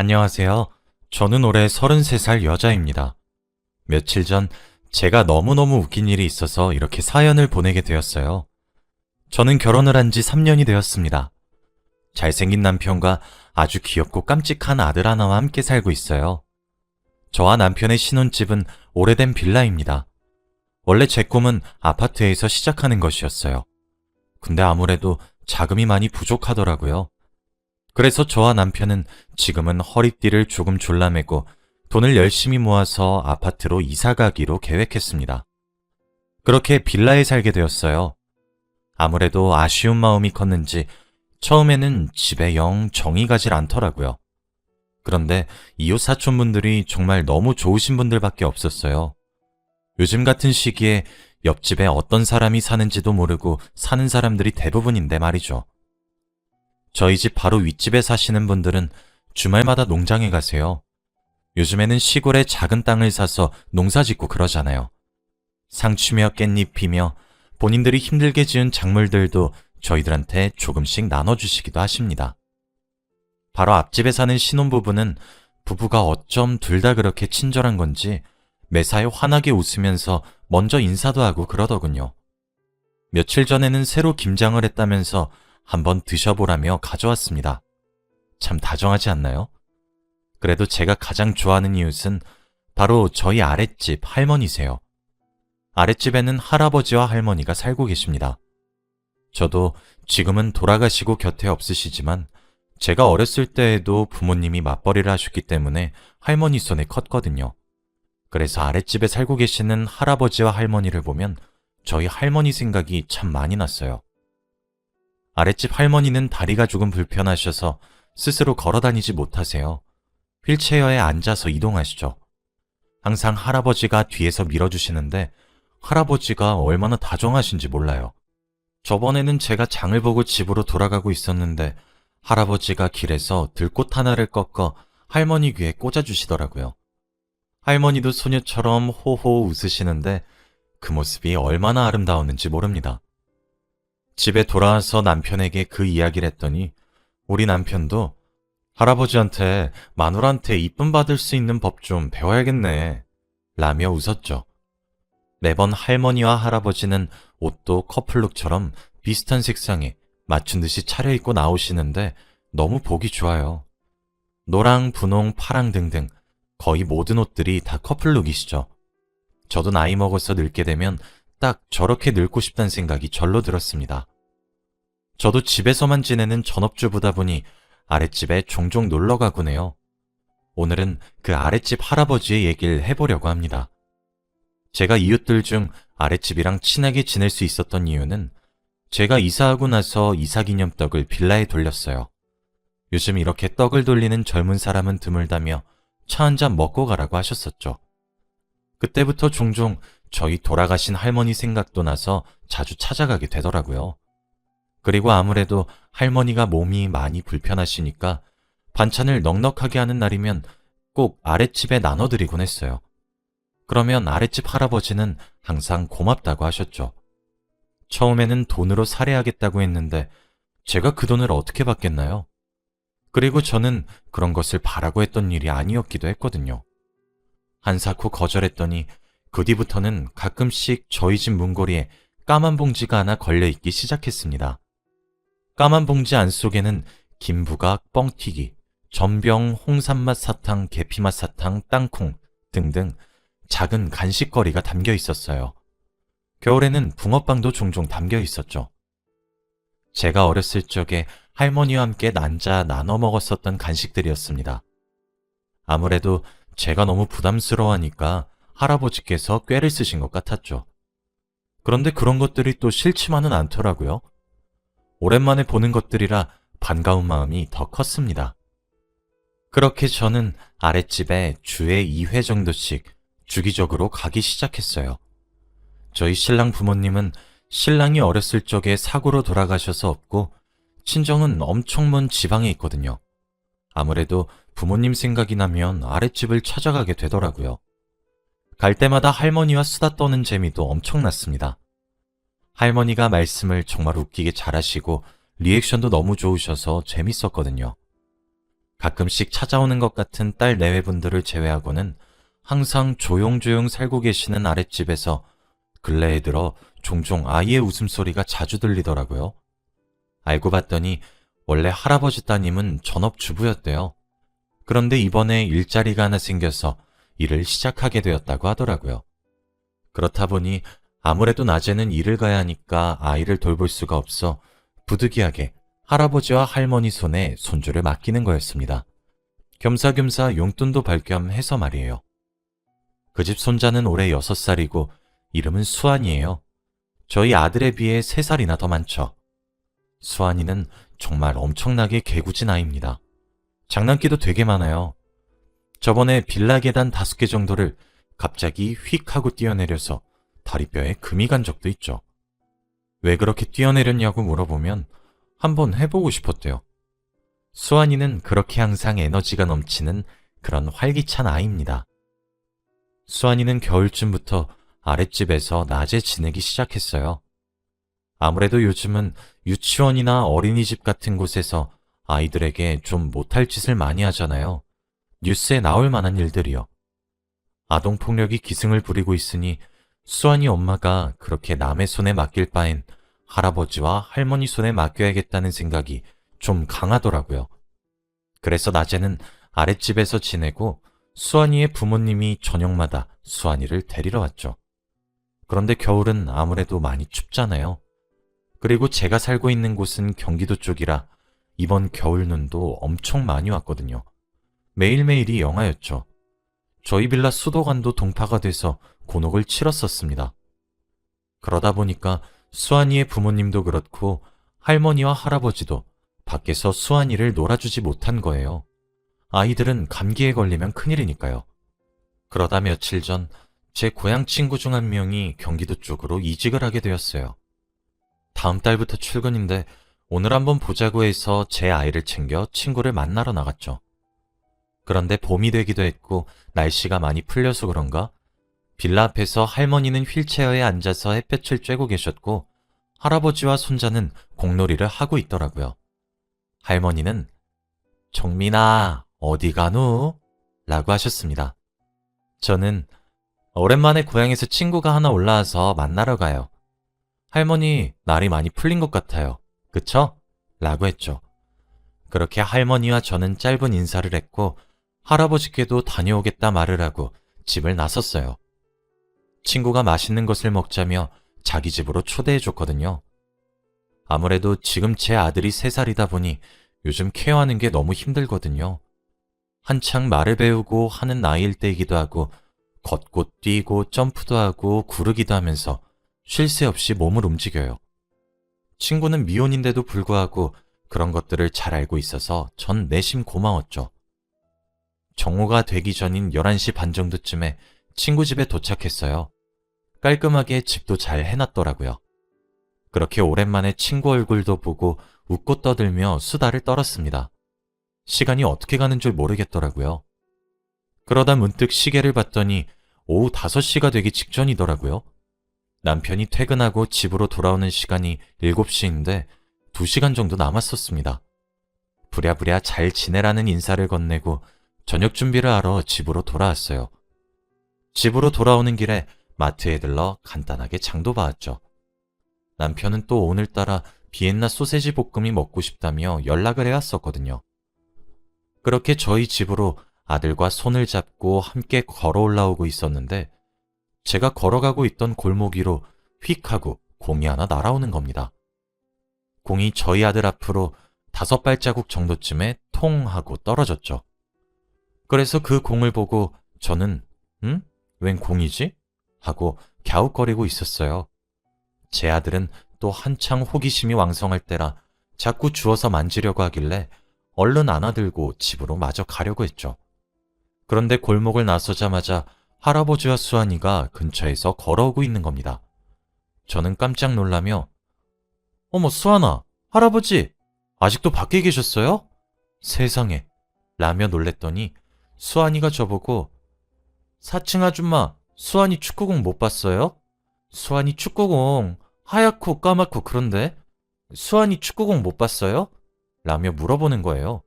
안녕하세요. 저는 올해 33살 여자입니다. 며칠 전 제가 너무너무 웃긴 일이 있어서 이렇게 사연을 보내게 되었어요. 저는 결혼을 한 지 3년이 되었습니다. 잘생긴 남편과 아주 귀엽고 깜찍한 아들 하나와 함께 살고 있어요. 저와 남편의 신혼집은 오래된 빌라입니다. 원래 제 꿈은 아파트에서 시작하는 것이었어요. 근데 아무래도 자금이 많이 부족하더라고요. 그래서 저와 남편은 지금은 허리띠를 조금 졸라매고 돈을 열심히 모아서 아파트로 이사 가기로 계획했습니다. 그렇게 빌라에 살게 되었어요. 아무래도 아쉬운 마음이 컸는지 처음에는 집에 영 정이 가질 않더라고요. 그런데 이웃 사촌분들이 정말 너무 좋으신 분들밖에 없었어요. 요즘 같은 시기에 옆집에 어떤 사람이 사는지도 모르고 사는 사람들이 대부분인데 말이죠. 저희 집 바로 윗집에 사시는 분들은 주말마다 농장에 가세요. 요즘에는 시골에 작은 땅을 사서 농사 짓고 그러잖아요. 상추며 깻잎이며 본인들이 힘들게 지은 작물들도 저희들한테 조금씩 나눠주시기도 하십니다. 바로 앞집에 사는 신혼부부는 부부가 어쩜 둘 다 그렇게 친절한 건지 매사에 환하게 웃으면서 먼저 인사도 하고 그러더군요. 며칠 전에는 새로 김장을 했다면서 한번 드셔보라며 가져왔습니다. 참 다정하지 않나요? 그래도 제가 가장 좋아하는 이웃은 바로 저희 아랫집 할머니세요. 아랫집에는 할아버지와 할머니가 살고 계십니다. 저도 지금은 돌아가시고 곁에 없으시지만 제가 어렸을 때에도 부모님이 맞벌이를 하셨기 때문에 할머니 손에 컸거든요. 그래서 아랫집에 살고 계시는 할아버지와 할머니를 보면 저희 할머니 생각이 참 많이 났어요. 아랫집 할머니는 다리가 조금 불편하셔서 스스로 걸어 다니지 못하세요. 휠체어에 앉아서 이동하시죠. 항상 할아버지가 뒤에서 밀어주시는데 할아버지가 얼마나 다정하신지 몰라요. 저번에는 제가 장을 보고 집으로 돌아가고 있었는데 할아버지가 길에서 들꽃 하나를 꺾어 할머니 귀에 꽂아주시더라고요. 할머니도 소녀처럼 호호 웃으시는데 그 모습이 얼마나 아름다웠는지 모릅니다. 집에 돌아와서 남편에게 그 이야기를 했더니 우리 남편도 할아버지한테 마누라한테 이쁨 받을 수 있는 법 좀 배워야겠네 라며 웃었죠. 매번 할머니와 할아버지는 옷도 커플룩처럼 비슷한 색상에 맞춘 듯이 차려입고 나오시는데 너무 보기 좋아요. 노랑, 분홍, 파랑 등등 거의 모든 옷들이 다 커플룩이시죠. 저도 나이 먹어서 늙게 되면 딱 저렇게 늙고 싶다는 생각이 절로 들었습니다. 저도 집에서만 지내는 전업주부다 보니 아랫집에 종종 놀러 가곤 해요. 오늘은 그 아랫집 할아버지의 얘기를 해보려고 합니다. 제가 이웃들 중 아랫집이랑 친하게 지낼 수 있었던 이유는 제가 이사하고 나서 이사기념떡을 빌라에 돌렸어요. 요즘 이렇게 떡을 돌리는 젊은 사람은 드물다며 차 한 잔 먹고 가라고 하셨었죠. 그때부터 종종 저희 돌아가신 할머니 생각도 나서 자주 찾아가게 되더라고요. 그리고 아무래도 할머니가 몸이 많이 불편하시니까 반찬을 넉넉하게 하는 날이면 꼭 아랫집에 나눠드리곤 했어요. 그러면 아랫집 할아버지는 항상 고맙다고 하셨죠. 처음에는 돈으로 살해하겠다고 했는데 제가 그 돈을 어떻게 받겠나요? 그리고 저는 그런 것을 바라고 했던 일이 아니었기도 했거든요. 한사코 거절했더니 그 뒤부터는 가끔씩 저희 집 문고리에 까만 봉지가 하나 걸려있기 시작했습니다. 까만 봉지 안속에는 김부각, 뻥튀기, 전병, 홍삼맛 사탕, 계피맛 사탕, 땅콩 등등 작은 간식거리가 담겨 있었어요. 겨울에는 붕어빵도 종종 담겨 있었죠. 제가 어렸을 적에 할머니와 함께 난자 나눠 먹었었던 간식들이었습니다. 아무래도 제가 너무 부담스러워하니까 할아버지께서 꾀를 쓰신 것 같았죠. 그런데 그런 것들이 또 싫지만은 않더라고요. 오랜만에 보는 것들이라 반가운 마음이 더 컸습니다. 그렇게 저는 아랫집에 주에 2회 정도씩 주기적으로 가기 시작했어요. 저희 신랑 부모님은 신랑이 어렸을 적에 사고로 돌아가셔서 없고 친정은 엄청 먼 지방에 있거든요. 아무래도 부모님 생각이 나면 아랫집을 찾아가게 되더라고요. 갈 때마다 할머니와 수다 떠는 재미도 엄청났습니다. 할머니가 말씀을 정말 웃기게 잘하시고 리액션도 너무 좋으셔서 재밌었거든요. 가끔씩 찾아오는 것 같은 딸 내외분들을 제외하고는 항상 조용조용 살고 계시는 아랫집에서 근래에 들어 종종 아이의 웃음소리가 자주 들리더라고요. 알고 봤더니 원래 할아버지 따님은 전업주부였대요. 그런데 이번에 일자리가 하나 생겨서 일을 시작하게 되었다고 하더라고요. 그렇다 보니 아무래도 낮에는 일을 가야 하니까 아이를 돌볼 수가 없어 부득이하게 할아버지와 할머니 손에 손주를 맡기는 거였습니다. 겸사겸사 용돈도 벌 겸 해서 말이에요. 그 집 손자는 올해 6살이고 이름은 수환이에요. 저희 아들에 비해 3살이나 더 많죠. 수환이는 정말 엄청나게 개구진 아이입니다. 장난기도 되게 많아요. 저번에 빌라 계단 5개 정도를 갑자기 휙 하고 뛰어내려서 다리뼈에 금이 간 적도 있죠. 왜 그렇게 뛰어내렸냐고 물어보면 한번 해보고 싶었대요. 수환이는 그렇게 항상 에너지가 넘치는 그런 활기찬 아이입니다. 수환이는 겨울쯤부터 아랫집에서 낮에 지내기 시작했어요. 아무래도 요즘은 유치원이나 어린이집 같은 곳에서 아이들에게 좀 못할 짓을 많이 하잖아요. 뉴스에 나올 만한 일들이요. 아동폭력이 기승을 부리고 있으니 수환이 엄마가 그렇게 남의 손에 맡길 바엔 할아버지와 할머니 손에 맡겨야겠다는 생각이 좀 강하더라고요. 그래서 낮에는 아랫집에서 지내고 수환이의 부모님이 저녁마다 수환이를 데리러 왔죠. 그런데 겨울은 아무래도 많이 춥잖아요. 그리고 제가 살고 있는 곳은 경기도 쪽이라 이번 겨울 눈도 엄청 많이 왔거든요. 매일매일이 영하였죠. 저희 빌라 수도관도 동파가 돼서 곤혹을 치렀었습니다. 그러다 보니까 수환이의 부모님도 그렇고 할머니와 할아버지도 밖에서 수환이를 놀아주지 못한 거예요. 아이들은 감기에 걸리면 큰일이니까요. 그러다 며칠 전 제 고향 친구 중 한 명이 경기도 쪽으로 이직을 하게 되었어요. 다음 달부터 출근인데 오늘 한번 보자고 해서 제 아이를 챙겨 친구를 만나러 나갔죠. 그런데 봄이 되기도 했고 날씨가 많이 풀려서 그런가 빌라 앞에서 할머니는 휠체어에 앉아서 햇볕을 쬐고 계셨고 할아버지와 손자는 공놀이를 하고 있더라고요. 할머니는 정민아 어디 가누? 라고 하셨습니다. 저는 오랜만에 고향에서 친구가 하나 올라와서 만나러 가요. 할머니 날이 많이 풀린 것 같아요. 그쵸? 라고 했죠. 그렇게 할머니와 저는 짧은 인사를 했고 할아버지께도 다녀오겠다 말을 하고 집을 나섰어요. 친구가 맛있는 것을 먹자며 자기 집으로 초대해줬거든요. 아무래도 지금 제 아들이 3살이다 보니 요즘 케어하는 게 너무 힘들거든요. 한창 말을 배우고 하는 나이일 때이기도 하고 걷고 뛰고 점프도 하고 구르기도 하면서 쉴 새 없이 몸을 움직여요. 친구는 미혼인데도 불구하고 그런 것들을 잘 알고 있어서 전 내심 고마웠죠. 정오가 되기 전인 11시 반 정도쯤에 친구 집에 도착했어요. 깔끔하게 집도 잘 해놨더라고요. 그렇게 오랜만에 친구 얼굴도 보고 웃고 떠들며 수다를 떨었습니다. 시간이 어떻게 가는 줄 모르겠더라고요. 그러다 문득 시계를 봤더니 오후 5시가 되기 직전이더라고요. 남편이 퇴근하고 집으로 돌아오는 시간이 7시인데 2시간 정도 남았었습니다. 부랴부랴 잘 지내라는 인사를 건네고 저녁 준비를 하러 집으로 돌아왔어요. 집으로 돌아오는 길에 마트에 들러 간단하게 장도 봐왔죠. 남편은 또 오늘따라 비엔나 소세지 볶음이 먹고 싶다며 연락을 해왔었거든요. 그렇게 저희 집으로 아들과 손을 잡고 함께 걸어 올라오고 있었는데 제가 걸어가고 있던 골목 위로 휙 하고 공이 하나 날아오는 겁니다. 공이 저희 아들 앞으로 5발자국 정도쯤에 통 하고 떨어졌죠. 그래서 그 공을 보고 저는 웬 공이지? 하고 갸웃거리고 있었어요. 제 아들은 또 한창 호기심이 왕성할 때라 자꾸 주워서 만지려고 하길래 얼른 안아들고 집으로 마저 가려고 했죠. 그런데 골목을 나서자마자 할아버지와 수환이가 근처에서 걸어오고 있는 겁니다. 저는 깜짝 놀라며 어머 수환아, 할아버지 아직도 밖에 계셨어요? 세상에 라며 놀랬더니 수환이가 저보고 4층 아줌마 수환이 축구공 못 봤어요? 수환이 축구공 하얗고 까맣고 그런데 수환이 축구공 못 봤어요? 라며 물어보는 거예요.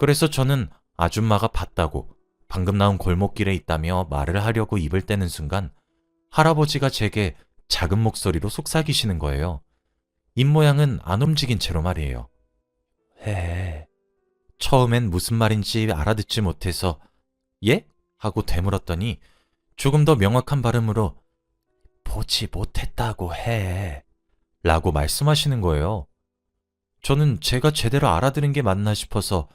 그래서 저는 아줌마가 봤다고 방금 나온 골목길에 있다며 말을 하려고 입을 떼는 순간 할아버지가 제게 작은 목소리로 속삭이시는 거예요. 입모양은 안 움직인 채로 말이에요. 해. 처음엔 무슨 말인지 알아듣지 못해서 예? 하고 되물었더니 조금 더 명확한 발음으로 보지 못했다고 해. 라고 말씀하시는 거예요. 저는 제가 제대로 알아들은 게 맞나 싶어서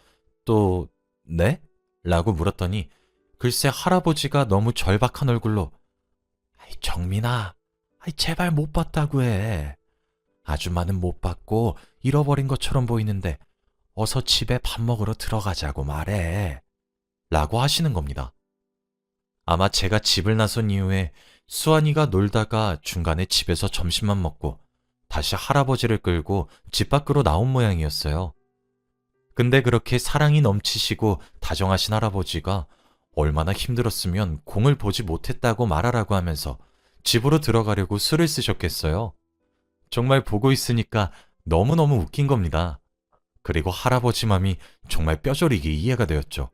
또 네? 라고 물었더니 글쎄 할아버지가 너무 절박한 얼굴로 정민아, 제발 못 봤다고 해. 아줌마는 못 봤고 잃어버린 것처럼 보이는데 어서 집에 밥 먹으러 들어가자고 말해. 라고 하시는 겁니다. 아마 제가 집을 나선 이후에 수환이가 놀다가 중간에 집에서 점심만 먹고 다시 할아버지를 끌고 집 밖으로 나온 모양이었어요. 근데 그렇게 사랑이 넘치시고 다정하신 할아버지가 얼마나 힘들었으면 공을 보지 못했다고 말하라고 하면서 집으로 들어가려고 수를 쓰셨겠어요. 정말 보고 있으니까 너무너무 웃긴 겁니다. 그리고 할아버지 맘이 정말 뼈저리게 이해가 되었죠.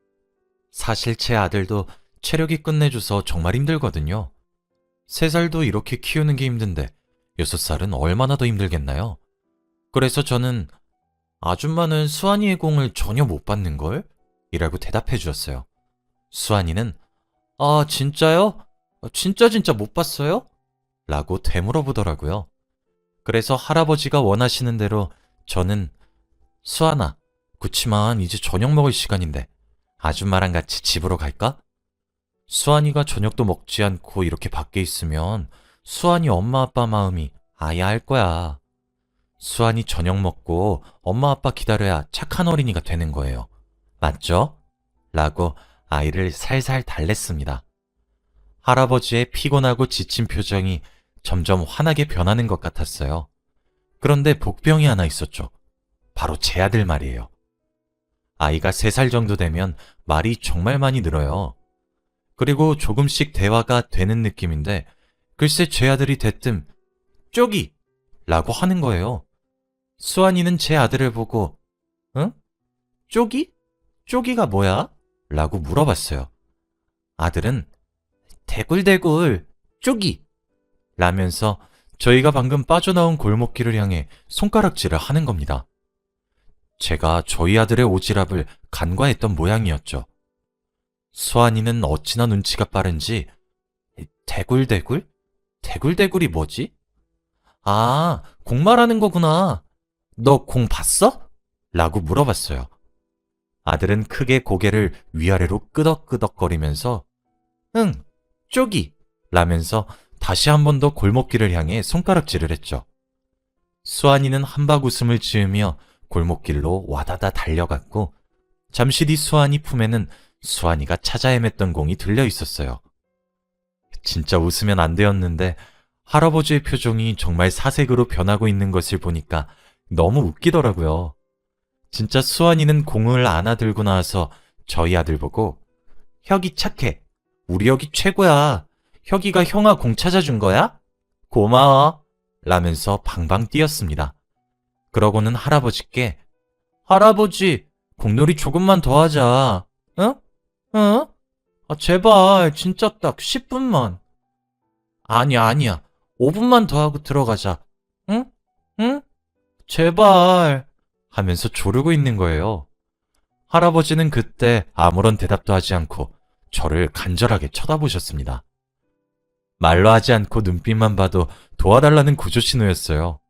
사실 제 아들도 체력이 끝내줘서 정말 힘들거든요. 3살도 이렇게 키우는 게 힘든데 6살은 얼마나 더 힘들겠나요? 그래서 저는 아줌마는 수환이의 공을 전혀 못 받는걸? 이라고 대답해 주었어요. 수환이는 아 진짜요? 진짜 못 봤어요? 라고 되물어보더라고요. 그래서 할아버지가 원하시는 대로 저는 수환아, 그치만 이제 저녁 먹을 시간인데 아줌마랑 같이 집으로 갈까? 수환이가 저녁도 먹지 않고 이렇게 밖에 있으면 수환이 엄마 아빠 마음이 아야할 거야. 수환이 저녁 먹고 엄마 아빠 기다려야 착한 어린이가 되는 거예요. 맞죠? 라고 아이를 살살 달랬습니다. 할아버지의 피곤하고 지친 표정이 점점 환하게 변하는 것 같았어요. 그런데 복병이 하나 있었죠. 바로 제 아들 말이에요. 아이가 3살 정도 되면 말이 정말 많이 늘어요. 그리고 조금씩 대화가 되는 느낌인데 글쎄 제 아들이 대뜸 쪼기! 라고 하는 거예요. 수환이는 제 아들을 보고 응? 쪼기? 쪼기가 뭐야? 라고 물어봤어요. 아들은 대굴대굴 쪼기! 라면서 저희가 방금 빠져나온 골목길을 향해 손가락질을 하는 겁니다. 제가 저희 아들의 오지랖을 간과했던 모양이었죠. 수환이는 어찌나 눈치가 빠른지 대굴대굴? 대굴대굴이 뭐지? 아, 공 말하는 거구나. 너 공 봤어? 라고 물어봤어요. 아들은 크게 고개를 위아래로 끄덕끄덕거리면서 응, 쪼기! 라면서 다시 한 번 더 골목길을 향해 손가락질을 했죠. 수환이는 한박 웃음을 지으며 골목길로 와다다 달려갔고 잠시 뒤 수환이 품에는 수환이가 찾아 헤맸던 공이 들려 있었어요. 진짜 웃으면 안 되었는데 할아버지의 표정이 정말 사색으로 변하고 있는 것을 보니까 너무 웃기더라고요. 진짜 수환이는 공을 안아들고 나와서 저희 아들 보고 혁이 착해. 우리 혁이 최고야. 혁이가 형아 공 찾아준 거야? 고마워. 라면서 방방 뛰었습니다. 그러고는 할아버지께 할아버지, 공놀이 조금만 더 하자. 응? 응? 제발 진짜 딱 10분만. 아니야. 5분만 더 하고 들어가자. 응? 응? 제발. 하면서 조르고 있는 거예요. 할아버지는 그때 아무런 대답도 하지 않고 저를 간절하게 쳐다보셨습니다. 말로 하지 않고 눈빛만 봐도 도와달라는 구조신호였어요.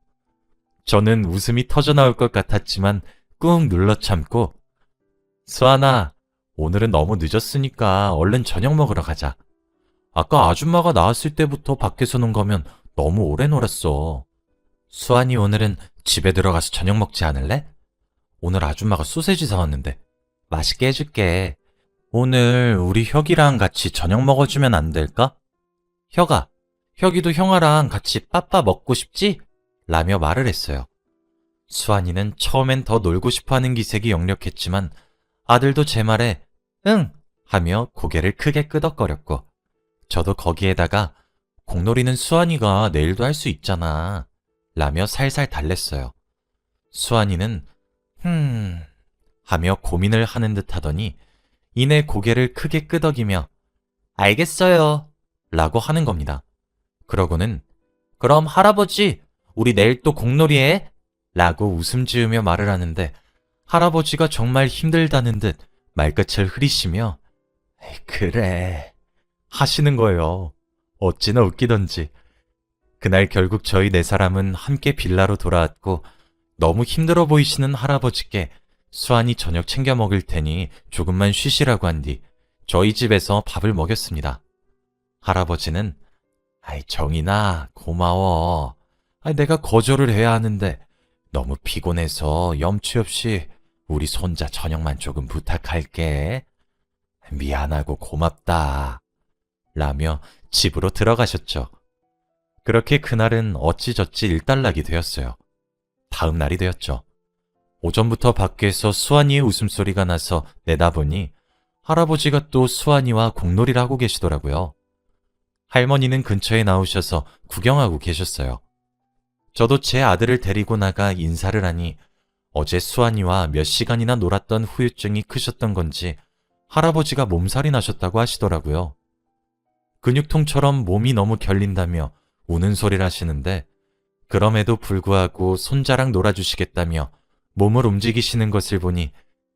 저는 웃음이 터져나올 것 같았지만 꾹 눌러 참고 수환아, 오늘은 너무 늦었으니까 얼른 저녁 먹으러 가자. 아까 아줌마가 나왔을 때부터 밖에서 논 거면 너무 오래 놀았어. 수환이 오늘은 집에 들어가서 저녁 먹지 않을래? 오늘 아줌마가 소세지 사왔는데 맛있게 해줄게. 오늘 우리 혁이랑 같이 저녁 먹어주면 안 될까? 혁아, 혁이도 형아랑 같이 빠빠 먹고 싶지? 라며 말을 했어요. 수환이는 처음엔 더 놀고 싶어하는 기색이 역력했지만 아들도 제 말에 응! 하며 고개를 크게 끄덕거렸고 저도 거기에다가 공놀이는 수환이가 내일도 할 수 있잖아 라며 살살 달랬어요. 수환이는 하며 고민을 하는 듯 하더니 이내 고개를 크게 끄덕이며 알겠어요 라고 하는 겁니다. 그러고는 그럼 할아버지, 우리 내일 또 공놀이 해? 라고 웃음 지으며 말을 하는데 할아버지가 정말 힘들다는 듯 말끝을 흐리시며 그래 하시는 거예요. 어찌나 웃기던지. 그날 결국 저희 네 사람은 함께 빌라로 돌아왔고 너무 힘들어 보이시는 할아버지께 수환이 저녁 챙겨 먹을 테니 조금만 쉬시라고 한 뒤 저희 집에서 밥을 먹였습니다. 할아버지는 정인아 고마워. 내가 거절을 해야 하는데 너무 피곤해서 염치 없이 우리 손자 저녁만 조금 부탁할게. 미안하고 고맙다. 라며 집으로 들어가셨죠. 그렇게 그날은 어찌저찌 일단락이 되었어요. 다음 날이 되었죠. 오전부터 밖에서 수환이의 웃음소리가 나서 내다보니 할아버지가 또 수환이와 공놀이를 하고 계시더라고요. 할머니는 근처에 나오셔서 구경하고 계셨어요. 저도 제 아들을 데리고 나가 인사를 하니 어제 수환이와 몇 시간이나 놀았던 후유증이 크셨던 건지 할아버지가 몸살이 나셨다고 하시더라고요. 근육통처럼 몸이 너무 결린다며 우는 소리를 하시는데 그럼에도 불구하고 손자랑 놀아주시겠다며 몸을 움직이시는 것을 보니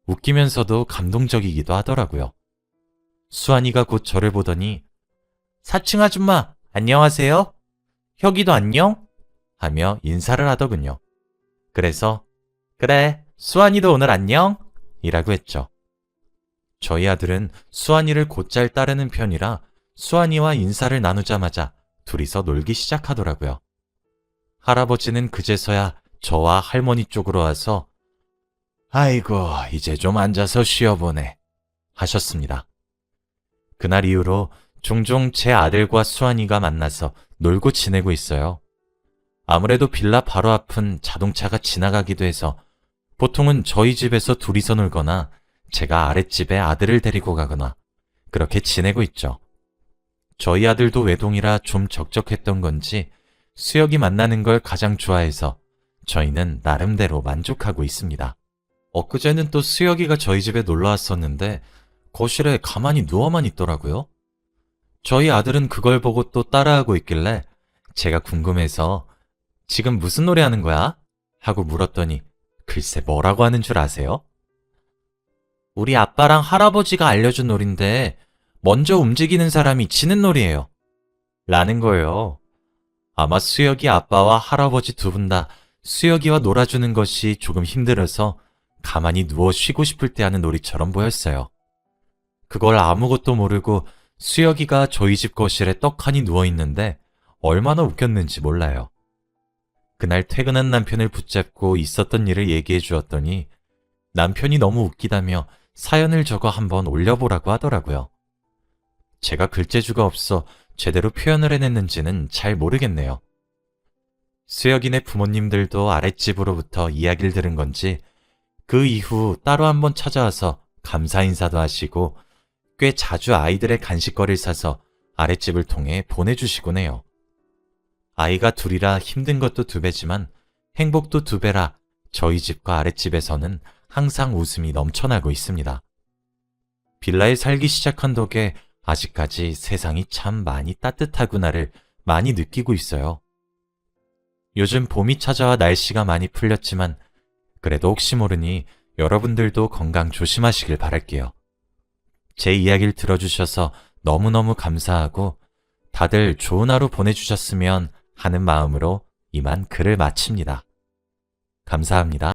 웃기면서도 감동적이기도 하더라고요. 수환이가 곧 저를 보더니 사층 아줌마 안녕하세요? 혁이도 안녕? 하며 인사를 하더군요. 그래서 그래 수환이도 오늘 안녕? 이라고 했죠. 저희 아들은 수환이를 곧잘 따르는 편이라 수환이와 인사를 나누자마자 둘이서 놀기 시작하더라고요. 할아버지는 그제서야 저와 할머니 쪽으로 와서 아이고 이제 좀 앉아서 쉬어보네 하셨습니다. 그날 이후로 종종 제 아들과 수환이가 만나서 놀고 지내고 있어요. 아무래도 빌라 바로 앞은 자동차가 지나가기도 해서 보통은 저희 집에서 둘이서 놀거나 제가 아랫집에 아들을 데리고 가거나 그렇게 지내고 있죠. 저희 아들도 외동이라 좀 적적했던 건지 수혁이 만나는 걸 가장 좋아해서 저희는 나름대로 만족하고 있습니다. 엊그제는 또 수혁이가 저희 집에 놀러 왔었는데 거실에 가만히 누워만 있더라고요. 저희 아들은 그걸 보고 또 따라하고 있길래 제가 궁금해서 지금 무슨 노래 하는 거야? 하고 물었더니 글쎄 뭐라고 하는 줄 아세요? 우리 아빠랑 할아버지가 알려준 놀인데 먼저 움직이는 사람이 지는 놀이에요. 라는 거예요. 아마 수혁이 아빠와 할아버지 두 분 다 수혁이와 놀아주는 것이 조금 힘들어서 가만히 누워 쉬고 싶을 때 하는 놀이처럼 보였어요. 그걸 아무것도 모르고 수혁이가 저희 집 거실에 떡하니 누워있는데 얼마나 웃겼는지 몰라요. 그날 퇴근한 남편을 붙잡고 있었던 일을 얘기해 주었더니 남편이 너무 웃기다며 사연을 적어 한번 올려보라고 하더라고요. 제가 글재주가 없어 제대로 표현을 해냈는지는 잘 모르겠네요. 수혁이네 부모님들도 아랫집으로부터 이야기를 들은 건지 그 이후 따로 한번 찾아와서 감사 인사도 하시고 꽤 자주 아이들의 간식거리를 사서 아랫집을 통해 보내주시곤 해요. 아이가 둘이라 힘든 것도 두 배지만 행복도 두 배라 저희 집과 아랫집에서는 항상 웃음이 넘쳐나고 있습니다. 빌라에 살기 시작한 덕에 아직까지 세상이 참 많이 따뜻하구나를 많이 느끼고 있어요. 요즘 봄이 찾아와 날씨가 많이 풀렸지만 그래도 혹시 모르니 여러분들도 건강 조심하시길 바랄게요. 제 이야기를 들어주셔서 너무너무 감사하고 다들 좋은 하루 보내주셨으면 하는 마음으로 이만 글을 마칩니다. 감사합니다.